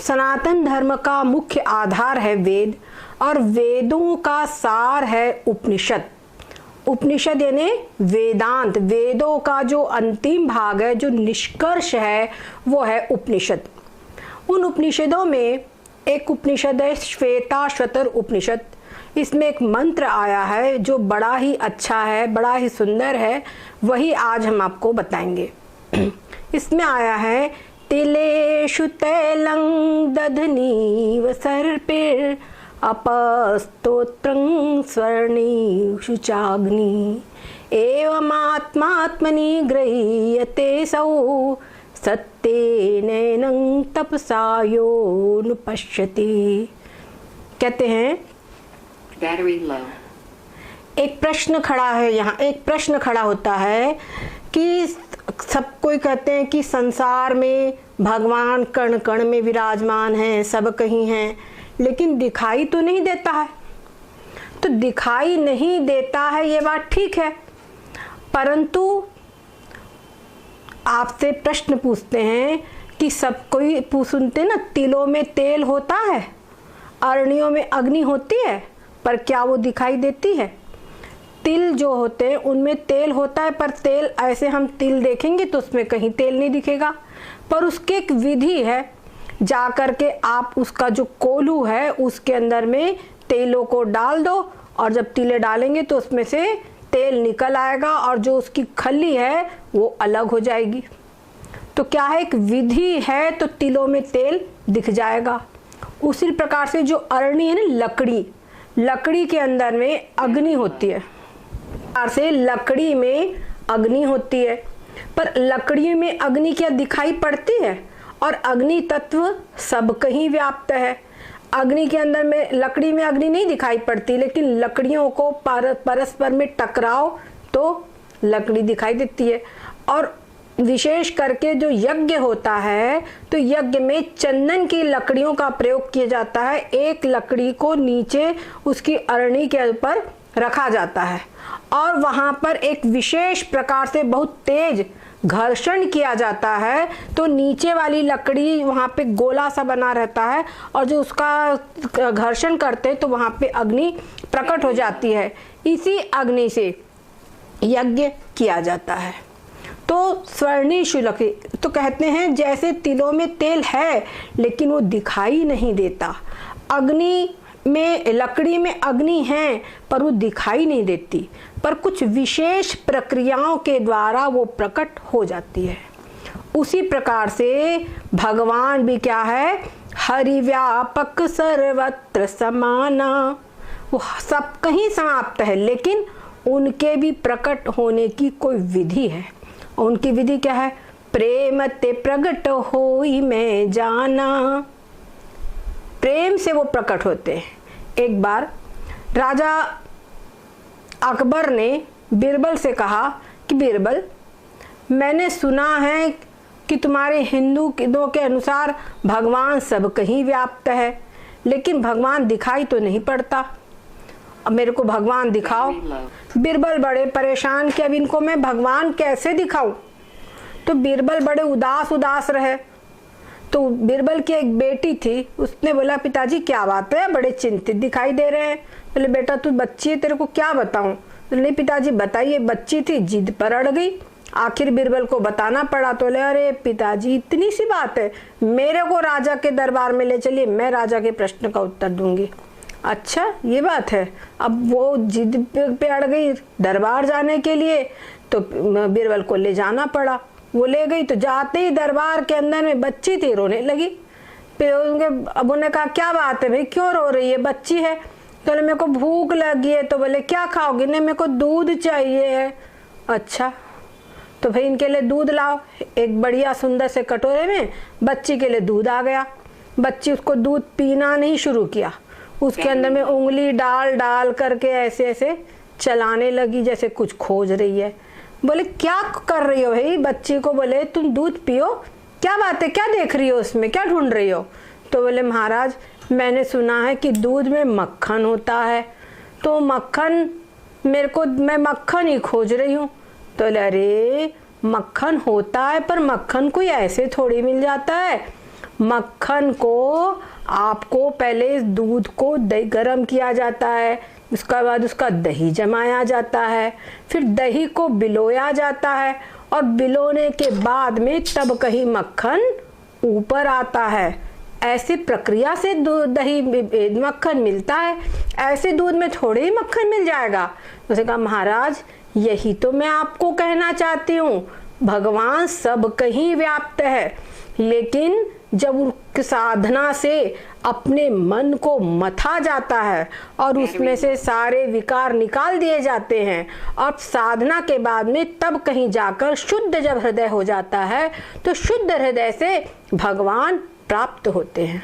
सनातन धर्म का मुख्य आधार है वेद और वेदों का सार है उपनिषद। उपनिषद यानी वेदांत, वेदों का जो अंतिम भाग है, जो निष्कर्ष है, वो है उपनिषद। उन उपनिषदों में एक उपनिषद है श्वेताश्वतर उपनिषद। इसमें एक मंत्र आया है जो बड़ा ही अच्छा है, बड़ा ही सुंदर है, वही आज हम आपको बताएंगे। इसमें आया है तिलेषु तैलं दधनीव सर्पिर अपस्तोत्रं स्वर्णीषु चाग्नि एवमात्मात्मनि गृह्यते सौ सत्येनैनं तपसा योऽनुपश्यति। कहते हैं बैटरी लो। एक प्रश्न खड़ा है, यहाँ एक प्रश्न खड़ा होता है कि सब कोई कहते हैं कि संसार में भगवान कण कण में विराजमान हैं, सब कहीं हैं, लेकिन दिखाई तो नहीं देता है। तो दिखाई नहीं देता है ये बात ठीक है, परंतु आपसे प्रश्न पूछते हैं कि सब कोई सुनते ना, तिलों में तेल होता है, अरनियों में अग्नि होती है, पर क्या वो दिखाई देती है? तिल जो होते हैं उनमें तेल होता है, पर तेल ऐसे हम तिल देखेंगे तो उसमें कहीं तेल नहीं दिखेगा, पर उसकी एक विधि है। जा कर के आप उसका जो कोलू है उसके अंदर में तेलों को डाल दो और जब तिले डालेंगे तो उसमें से तेल निकल आएगा और जो उसकी खली है वो अलग हो जाएगी। तो क्या है, एक विधि है, तो तिलों में तेल दिख जाएगा। उसी प्रकार से जो अरणी है ना, लकड़ी, लकड़ी के अंदर में अग्नि होती है, से लकड़ी में अग्नि होती है, पर लकड़ी में अग्नि क्या दिखाई पड़ती है? और अग्नि तत्व सब कहीं व्याप्त है। अग्नि के अंदर में, लकड़ी में अग्नि नहीं दिखाई पड़ती, लेकिन लकड़ियों को परस्पर में टकराओ तो लकड़ी दिखाई देती है। और विशेष करके जो यज्ञ होता है तो यज्ञ में चंदन की लकड़ियों का प्रयोग किया जाता है। एक लकड़ी को नीचे उसकी अरणी के ऊपर रखा जाता है और वहां पर एक विशेष प्रकार से बहुत तेज घर्षण किया जाता है, तो नीचे वाली लकड़ी वहां पे गोला सा बना रहता है और जो उसका घर्षण करते हैं तो वहां पे अग्नि प्रकट हो जाती है। इसी अग्नि से यज्ञ किया जाता है। तो स्वर्णीषु लकड़ी, तो कहते हैं जैसे तिलों में तेल है लेकिन वो दिखाई नहीं देता। अग्नि में, लकड़ी में अग्नि है पर वो दिखाई नहीं देती, पर कुछ विशेष प्रक्रियाओं के द्वारा वो प्रकट हो जाती है। उसी प्रकार से भगवान भी क्या है, हरिव्यापक सर्वत्र समाना, वो सब कहीं समाप्त है, लेकिन उनके भी प्रकट होने की कोई विधि है। उनकी विधि क्या है? प्रेम ते प्रकट होई मैं जाना, प्रेम से वो प्रकट होते हैं। एक बार राजा अकबर ने बीरबल से कहा कि बीरबल, मैंने सुना है कि तुम्हारे हिंदू के अनुसार भगवान सब कहीं व्याप्त है, लेकिन भगवान दिखाई तो नहीं पड़ता, अब मेरे को भगवान दिखाओ। बीरबल बड़े परेशान कि अब इनको मैं भगवान कैसे दिखाऊं। तो बीरबल बड़े उदास रहे। तो बीरबल की एक बेटी थी, उसने बोला पिताजी क्या बात है, बड़े चिंतित दिखाई दे रहे हैं। बोले बेटा तू बच्ची है, तेरे को क्या बताऊं। तो नहीं पिताजी बताइए। बच्ची थी, जिद पर अड़ गई, आखिर बीरबल को बताना पड़ा। तो बोले अरे पिताजी इतनी सी बात है, मेरे को राजा के दरबार में ले चलिए, मैं राजा के प्रश्न का उत्तर दूंगी। अच्छा ये बात है। अब वो जिद पे अड़ गई दरबार जाने के लिए, तो बीरबल को ले जाना पड़ा। वो ले गई तो जाते ही दरबार के अंदर में बच्ची थी, रोने लगी। फिर उनके अब उन्होंने कहा क्या बात है भाई, क्यों रो रही है, बच्ची है। तो बोले मेरे को भूख लगी है। तो बोले क्या खाओगी? नहीं मेरे को दूध चाहिए है। अच्छा तो भाई इनके लिए दूध लाओ। एक बढ़िया सुंदर से कटोरे में बच्ची के लिए दूध आ गया। बच्ची उसको दूध पीना नहीं शुरू किया, उसके अंदर में उंगली डाल करके ऐसे ऐसे चलाने लगी जैसे कुछ खोज रही है। बोले क्या कर रही हो भाई? बच्ची को बोले तुम दूध पियो, क्या बात है, क्या देख रही हो उसमें, क्या ढूंढ रही हो? तो बोले महाराज मैंने सुना है कि दूध में मक्खन होता है, तो मक्खन मैं मक्खन ही खोज रही हूँ। तो बोले अरे मक्खन होता है, पर मक्खन कोई ऐसे थोड़ी मिल जाता है, मक्खन को आपको पहले दूध को गर्म किया जाता है, उसके बाद उसका दही जमाया जाता है, फिर दही को बिलोया जाता है और बिलोने के बाद में तब कहीं मक्खन ऊपर आता है। ऐसी प्रक्रिया से दही मक्खन मिलता है, ऐसे दूध में थोड़े ही मक्खन मिल जाएगा। उसने कहा महाराज यही तो मैं आपको कहना चाहती हूँ, भगवान सब कहीं व्याप्त है, लेकिन जब उस साधना से अपने मन को मथा जाता है और उसमें से सारे विकार निकाल दिए जाते हैं और साधना के बाद में तब कहीं जाकर शुद्ध जब हृदय हो जाता है तो शुद्ध हृदय से भगवान प्राप्त होते हैं।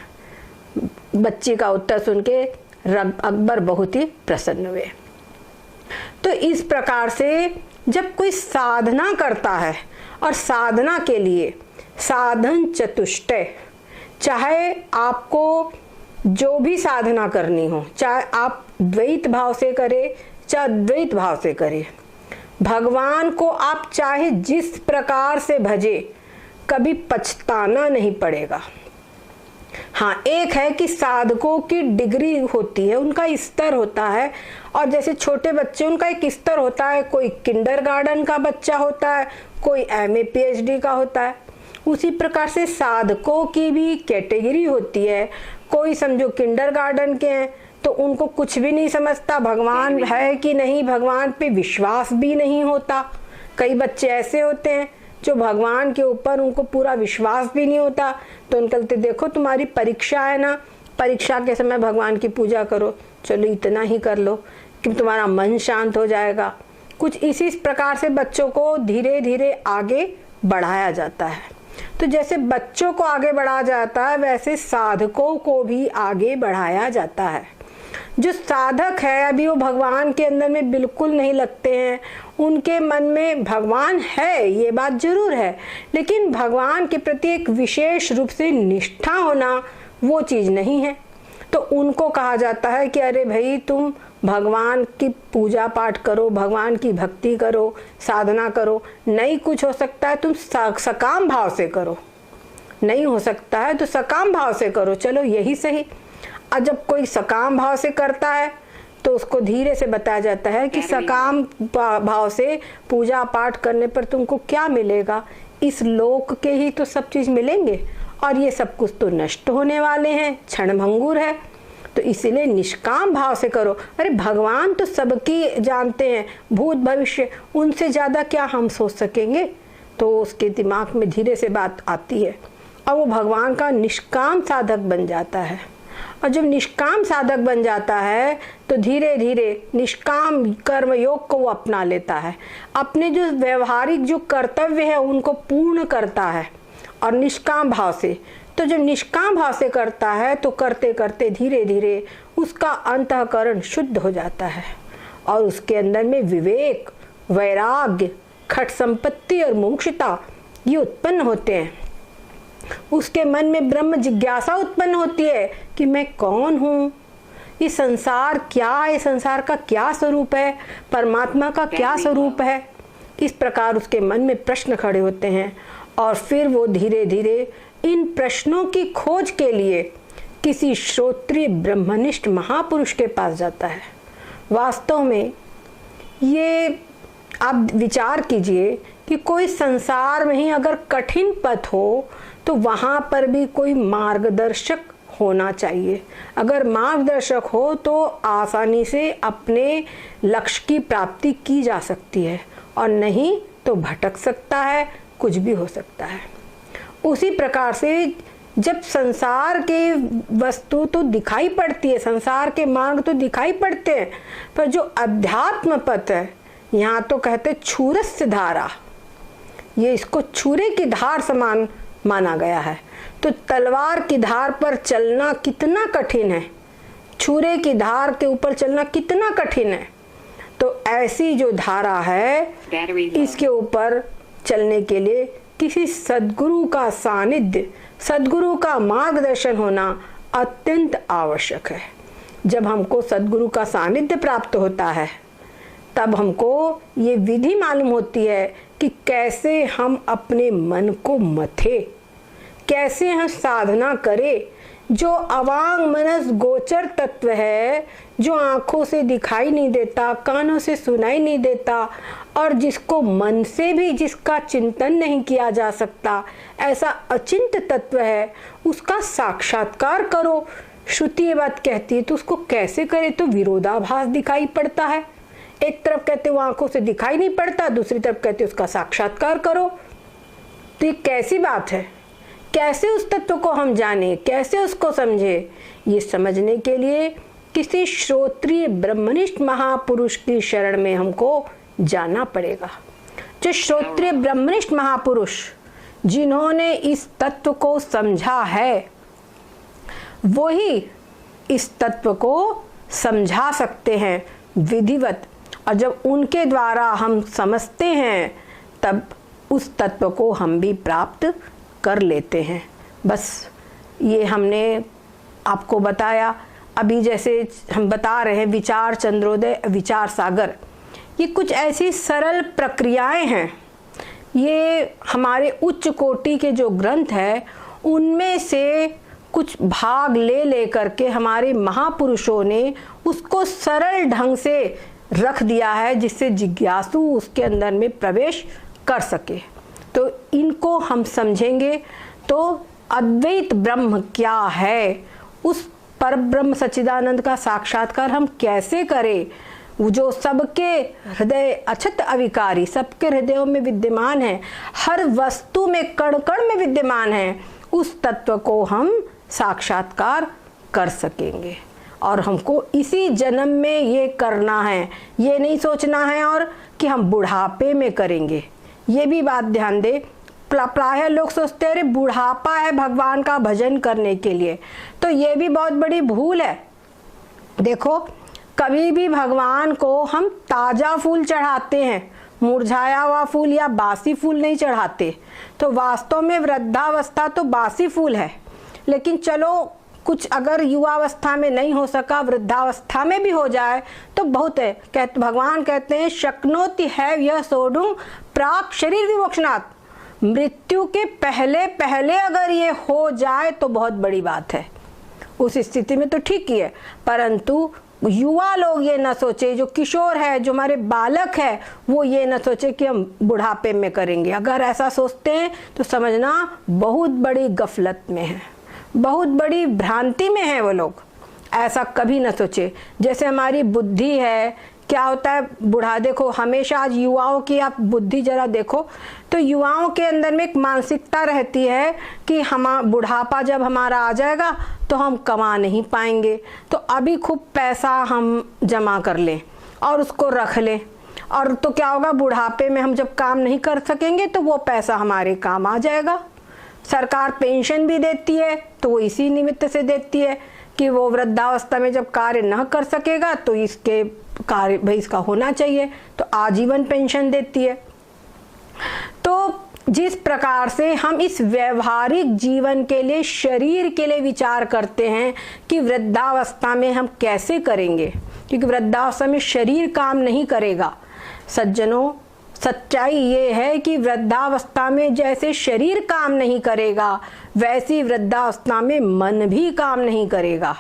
बच्ची का उत्तर सुन के अकबर बहुत ही प्रसन्न हुए। तो इस प्रकार से जब कोई साधना करता है और साधना के लिए साधन चतुष्टय, चाहे आपको जो भी साधना करनी हो, चाहे आप द्वैत भाव से करें चाहे अद्वैत भाव से करें, भगवान को आप चाहे जिस प्रकार से भजे कभी पछताना नहीं पड़ेगा। हाँ, एक है कि साधकों की डिग्री होती है, उनका स्तर होता है, और जैसे छोटे बच्चे उनका एक स्तर होता है, कोई किंडरगार्टन का बच्चा होता है, कोई एमए पीएचडी का होता है, उसी प्रकार से साधकों की भी कैटेगरी होती है। कोई समझो किंडरगार्टन के हैं तो उनको कुछ भी नहीं समझता, भगवान है कि नहीं, भगवान पे विश्वास भी नहीं होता। कई बच्चे ऐसे होते हैं जो भगवान के ऊपर उनको पूरा विश्वास भी नहीं होता, तो उनके कहते देखो तुम्हारी परीक्षा है ना, परीक्षा के समय भगवान की पूजा करो, चलो इतना ही कर लो कि तुम्हारा मन शांत हो जाएगा। कुछ इसी प्रकार से बच्चों को धीरे धीरे आगे बढ़ाया जाता है। तो जैसे बच्चों को आगे बढ़ाया जाता है वैसे साधकों को भी आगे बढ़ाया जाता है। जो साधक है अभी वो भगवान के अंदर में बिल्कुल नहीं लगते हैं, उनके मन में भगवान है ये बात जरूर है, लेकिन भगवान के प्रति एक विशेष रूप से निष्ठा होना वो चीज नहीं है। तो उनको कहा जाता है कि अरे भाई तुम भगवान की पूजा पाठ करो, भगवान की भक्ति करो, साधना करो, नहीं कुछ हो सकता है तुम सकाम भाव से करो, नहीं हो सकता है तो सकाम भाव से करो, चलो यही सही। और जब कोई सकाम भाव से करता है तो उसको धीरे से बताया जाता है कि सकाम भाव से पूजा पाठ करने पर तुमको क्या मिलेगा, इस लोक के ही तो सब चीज मिलेंगे और ये सब कुछ तो नष्ट होने वाले हैं, क्षणभंगुर है, तो इसीलिए निष्काम भाव से करो। अरे भगवान तो सबकी जानते हैं, भूत भविष्य, उनसे ज्यादा क्या हम सोच सकेंगे। तो उसके दिमाग में धीरे से बात आती है और वो भगवान का निष्काम साधक बन जाता है। और जब निष्काम साधक बन जाता है तो धीरे धीरे निष्काम कर्म योग को वो अपना लेता है, अपने जो व्यवहारिक जो कर्तव्य है उनको पूर्ण करता है और निष्काम भाव से। तो जब निष्काम भाव से करता है तो करते करते धीरे धीरे उसका अंतःकरण शुद्ध हो जाता है और उसके अंदर में विवेक, वैराग्य, खट संपत्ति और मुमुक्षुता ये उत्पन्न होते हैं। उसके मन में ब्रह्म जिज्ञासा उत्पन्न होती है कि मैं कौन हूँ, ये संसार क्या है, संसार का क्या स्वरूप है, परमात्मा का क्या स्वरूप है। इस प्रकार उसके मन में प्रश्न खड़े होते हैं और फिर वो धीरे धीरे इन प्रश्नों की खोज के लिए किसी श्रोत्रिय ब्रह्मनिष्ठ महापुरुष के पास जाता है। वास्तव में ये आप विचार कीजिए कि कोई संसार में ही अगर कठिन पथ हो तो वहां पर भी कोई मार्गदर्शक होना चाहिए। अगर मार्गदर्शक हो तो आसानी से अपने लक्ष्य की प्राप्ति की जा सकती है, और नहीं तो भटक सकता है, कुछ भी हो सकता है। उसी प्रकार से जब संसार के वस्तु तो दिखाई पड़ती है, संसार के मार्ग तो दिखाई पड़ते हैं, पर जो अध्यात्म पथ है, यहाँ तो कहते छूरस्य धारा, ये इसको छुरे की धार समान माना गया है। तो तलवार की धार पर चलना कितना कठिन है, छुरे की धार के ऊपर चलना कितना कठिन है। तो ऐसी जो धारा है इसके ऊपर चलने के लिए किसी सद्गुरु का सानिध्य, सद्गुरु का मार्गदर्शन होना अत्यंत आवश्यक है। जब हमको सद्गुरु का सानिध्य प्राप्त होता है तब हमको ये विधि मालूम होती है कि कैसे हम अपने मन को मथे, कैसे हम साधना करें। जो अवांग मनस गोचर तत्व है, जो आंखों से दिखाई नहीं देता, कानों से सुनाई नहीं देता, और जिसको मन से भी जिसका चिंतन नहीं किया जा सकता, ऐसा अचिंत्य तत्व है, उसका साक्षात्कार करो। श्रुति ये बात कहती है तो उसको कैसे करे, तो विरोधाभास दिखाई पड़ता है। एक तरफ कहते वो आंखों से दिखाई नहीं पड़ता, दूसरी तरफ कहते उसका साक्षात्कार करो। तो ये कैसी बात है, कैसे उस तत्व को हम जाने, कैसे उसको समझे। ये समझने के लिए किसी श्रोत्रिय ब्रह्मनिष्ठ महापुरुष की शरण में हमको जाना पड़ेगा। जो श्रोत्रिय ब्रह्मनिष्ठ महापुरुष जिन्होंने इस तत्व को समझा है, वो ही इस तत्व को समझा सकते हैं विधिवत। और जब उनके द्वारा हम समझते हैं तब उस तत्व को हम भी प्राप्त कर लेते हैं। बस ये हमने आपको बताया। अभी जैसे हम बता रहे हैं विचार चंद्रोदय विचार सागर, ये कुछ ऐसी सरल प्रक्रियाएं हैं। ये हमारे उच्च कोटि के जो ग्रंथ है उनमें से कुछ भाग ले करके हमारे महापुरुषों ने उसको सरल ढंग से रख दिया है, जिससे जिज्ञासु उसके अंदर में प्रवेश कर सके। तो इनको हम समझेंगे तो अद्वैत ब्रह्म क्या है, उस पर ब्रह्म सच्चिदानंद का साक्षात्कार हम कैसे करें, जो सबके हृदय अछत अविकारी, सबके हृदयों में विद्यमान है, हर वस्तु में कण कण में विद्यमान है, उस तत्व को हम साक्षात्कार कर सकेंगे। और हमको इसी जन्म में ये करना है, ये नहीं सोचना है और कि हम बुढ़ापे में करेंगे। ये भी बात ध्यान दे, प्रायः लोग सोचते हैं अरे बुढ़ापा है भगवान का भजन करने के लिए, तो ये भी बहुत बड़ी भूल है। देखो, कभी भी भगवान को हम ताजा फूल चढ़ाते हैं, मुरझाया हुआ फूल या बासी फूल नहीं चढ़ाते। तो वास्तव में वृद्धावस्था तो बासी फूल है, लेकिन चलो कुछ अगर युवावस्था में नहीं हो सका, वृद्धावस्था में भी हो जाए तो बहुत है। भगवान कहते हैं शक्नोति है यह सोढुं प्राक शरीर विमोक्षणात्, मृत्यु के पहले पहले अगर ये हो जाए तो बहुत बड़ी बात है। उस स्थिति में तो ठीक ही है, परंतु युवा लोग ये ना सोचे, जो किशोर है, जो हमारे बालक है, वो ये ना सोचे कि हम बुढ़ापे में करेंगे। अगर ऐसा सोचते हैं तो समझना बहुत बड़ी गफलत में है, बहुत बड़ी भ्रांति में है वो लोग। ऐसा कभी ना सोचे। जैसे हमारी बुद्धि है, क्या होता है बुढ़ा, देखो हमेशा आज युवाओं की आप बुद्धि जरा देखो तो युवाओं के अंदर में एक मानसिकता रहती है कि हम बुढ़ापा जब हमारा आ जाएगा तो हम कमा नहीं पाएंगे, तो अभी खूब पैसा हम जमा कर लें और उसको रख लें, और तो क्या होगा बुढ़ापे में हम जब काम नहीं कर सकेंगे तो वो पैसा हमारे काम आ जाएगा। सरकार पेंशन भी देती है तो वो इसी निमित्त से देती है कि वो वृद्धावस्था में जब कार्य न कर सकेगा तो इसके कार्य भाई इसका होना चाहिए, तो आजीवन पेंशन देती है। तो जिस प्रकार से हम इस व्यवहारिक जीवन के लिए, शरीर के लिए विचार करते हैं कि वृद्धावस्था में हम कैसे करेंगे, क्योंकि वृद्धावस्था में शरीर काम नहीं करेगा। सज्जनों, सच्चाई ये है कि वृद्धावस्था में जैसे शरीर काम नहीं करेगा, वैसी वृद्धावस्था में मन भी काम नहीं करेगा।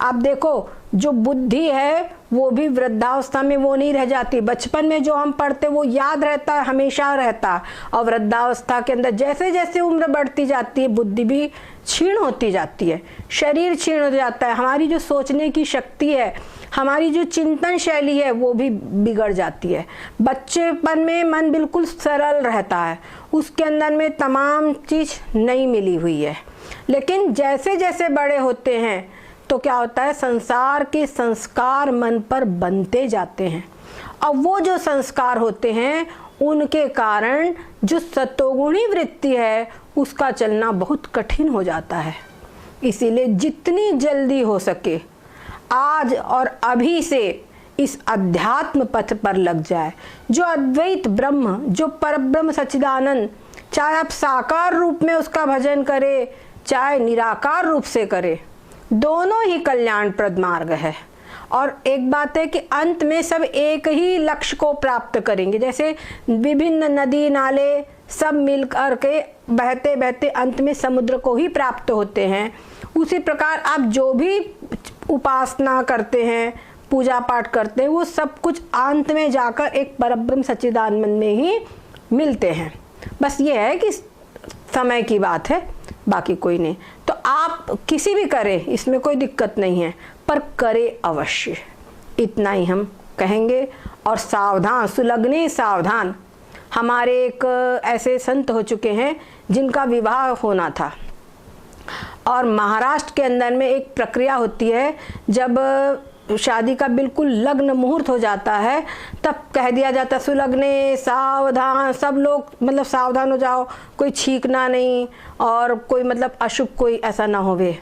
आप देखो, जो बुद्धि है वो भी वृद्धावस्था में वो नहीं रह जाती। बचपन में जो हम पढ़ते वो याद रहता है, हमेशा रहता है, और वृद्धावस्था के अंदर जैसे जैसे उम्र बढ़ती जाती है बुद्धि भी क्षीण होती जाती है, शरीर क्षीण हो जाता है, हमारी जो सोचने की शक्ति है, हमारी जो चिंतन शैली है वो भी बिगड़ जाती है। बच्चेपन में मन बिल्कुल सरल रहता है, उसके अंदर में तमाम चीज़ नई मिली हुई है, लेकिन जैसे जैसे बड़े होते हैं तो क्या होता है, संसार के संस्कार मन पर बनते जाते हैं, और वो जो संस्कार होते हैं उनके कारण जो सतोगुणी वृत्ति है उसका चलना बहुत कठिन हो जाता है। इसीलिए जितनी जल्दी हो सके आज और अभी से इस अध्यात्म पथ पर लग जाए। जो अद्वैत ब्रह्म, जो परब्रह्म सच्चिदानंद, चाहे आप साकार रूप में उसका भजन करें चाहे निराकार रूप से करें, दोनों ही कल्याणप्रद मार्ग है। और एक बात है कि अंत में सब एक ही लक्ष्य को प्राप्त करेंगे। जैसे विभिन्न नदी नाले सब मिलकर के बहते बहते अंत में समुद्र को ही प्राप्त होते हैं। उसी प्रकार आप जो भी उपासना करते हैं, पूजा पाठ करते हैं, वो सब कुछ अंत में जाकर एक परब्रह्म सच्चिदानंद में ही मिलते हैं। बस ये है कि समय की बात है, बाकी कोई नहीं। तो आप किसी भी करें, इसमें कोई दिक्कत नहीं है, पर करें अवश्य, इतना ही हम कहेंगे। और सावधान, सुलग्ने सावधान। हमारे एक ऐसे संत हो चुके हैं जिनका विवाह होना था, और महाराष्ट्र के अंदर में एक प्रक्रिया होती है, जब शादी का बिल्कुल लग्न मुहूर्त हो जाता है तब कह दिया जाता सुलग्ने सावधान। सब लोग मतलब सावधान हो जाओ, कोई छींकना नहीं और कोई मतलब अशुभ कोई ऐसा ना होवे।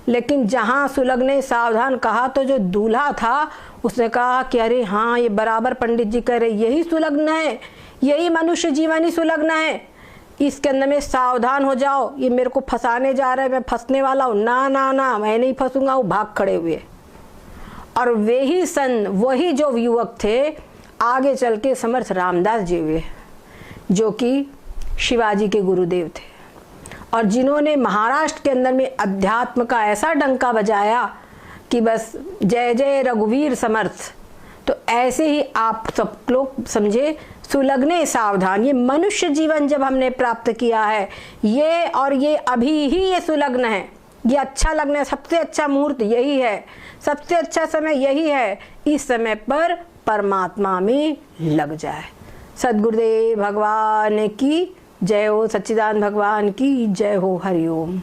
लेकिन जहाँ सुलग्ने सावधान कहा तो जो दूल्हा था उसने कहा कि अरे हाँ, ये बराबर पंडित जी कह रहे, यही सुलग्न है, यही मनुष्य जीवन ही सुलग्न है, इसके अंदर में सावधान हो जाओ, ये मेरे को फंसाने जा रहा है, मैं फंसने वाला हूँ। ना ना ना, मैं नहीं फंसूंगा। वो भाग खड़े हुए। और वही जो युवक थे आगे चल के समर्थ रामदास जी हुए, जो कि शिवाजी के गुरुदेव थे, और जिन्होंने महाराष्ट्र के अंदर में अध्यात्म का ऐसा डंका बजाया कि बस जय जय रघुवीर समर्थ। तो ऐसे ही आप सब लोग समझे, सुलग्ने सावधान। ये मनुष्य जीवन जब हमने प्राप्त किया है, ये और ये अभी ही ये सुलग्न है, ये अच्छा लगना है, सबसे अच्छा मुहूर्त यही है, सबसे अच्छा समय यही है। इस समय पर परमात्मा में लग जाए। सद्गुरुदेव भगवान की जय हो, सच्चिदानंद भगवान की जय हो। हरिओम।